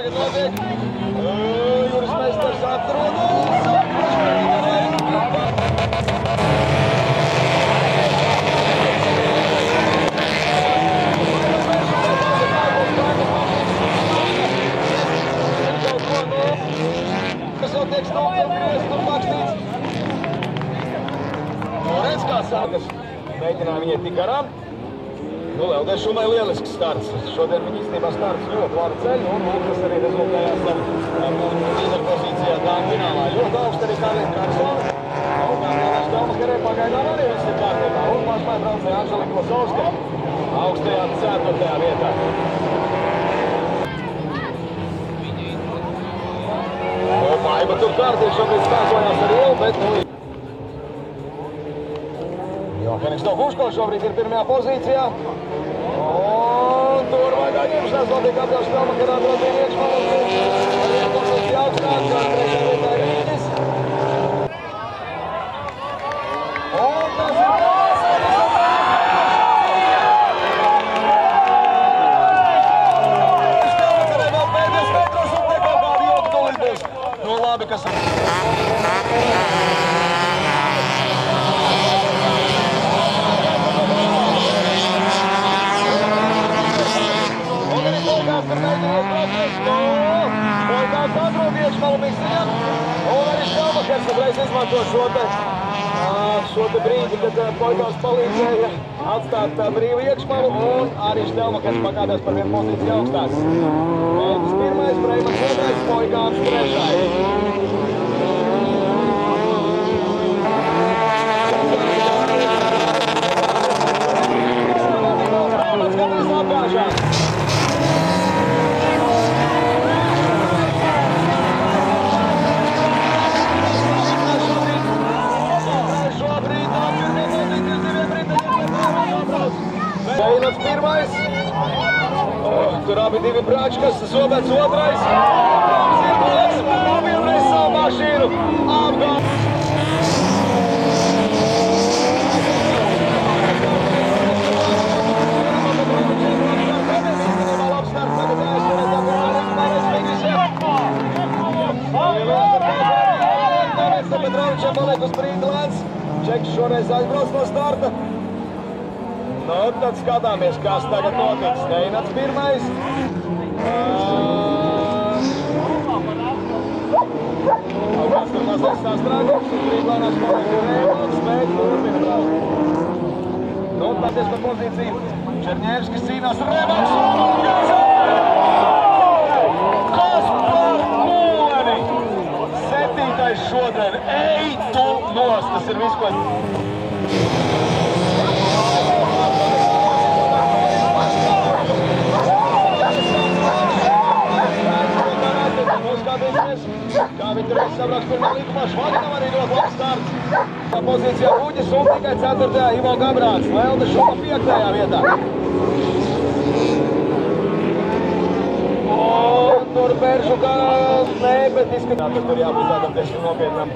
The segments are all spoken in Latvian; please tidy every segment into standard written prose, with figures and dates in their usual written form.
tagad notiek. Juris Meistars atrod. Kas jau tiek stūpiem griezt un pakstīts. Redz, kā sākas. Mēģināja viņai tik garām. Nu, Leldē Šumai lielisks starts. Šodien viņa īstenībā starts ļoti labi ceļ, un tas arī rezultējās ar līderpozīcijā dāmu finālā. Ļoti augstu arī Karlīna Karsona. Un Karlīnas Dalmakarē pagaidām arī viss ir kārtībā. Un pašmai braucēja Anželika Kozovska augstajā 4. vietā. Maiba tur kārtīgi šobrīd spēkojās ar ielu, bet Johannes Doguško šobrīd ir pirmajā pozīcijā. Un tur vajag ieņemšanās notiek apjaušas Dalmakarā drošiem iekšmalu. Arī pozīcija augstāk, kā 3. vietā ir Rīķis. Un tas ir Dalmakarē vēl pēdējais metros un te kaut kādi joki tūlīt būs. Nu labi, kas ir. Poļkāns atrod iekšmalu misijām, un arī Dalmakars uzreiz izmanto šo te brīdi, kad Poļkāns palīdzēja atstāt brīvu iekšmalu, un arī Dalmakars pakādās par vienu pozīciju augstāk. Mēģis 1, Breimans 2, Poļkāns 3. Skatīs apgāžās. Veinots 1. Tur abi divi Brāčkas, Zobets 2. Zirgulēks vienreiz savu mašīnu apgāž. Petrovičam paliek uz brīdi lēns. Čeks šoreiz aizbrauc no starta. Nu, tad skatāmies, kas tagad notiks. Steinats 1. Kāds tur mazliet sastrādums. Brīdlēnās paliek Rēvals, bet turpina braukt. Nu, tāties par pozīciju. Čerņēvskis cīnās ar Rēvals. Kas par pūleni? 7. šodien. Ej tu nost! Tas ir viss, ko... Kā viņi tur sabrauks pirmā līkumā, Švaginam arī ļoti labs starts. Pozīcijā Buģis un tikai 4. Ivo Gabrāns. Lelde Šuma 5. vietā. Un tur Beržu kā... Nē, bet izskatās, ka tur jābūt tādam tieši nopietnam.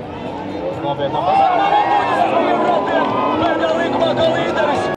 Pazarām arī Buģis uz brīvu braucienu. Pēdējā līkumā kā līderis.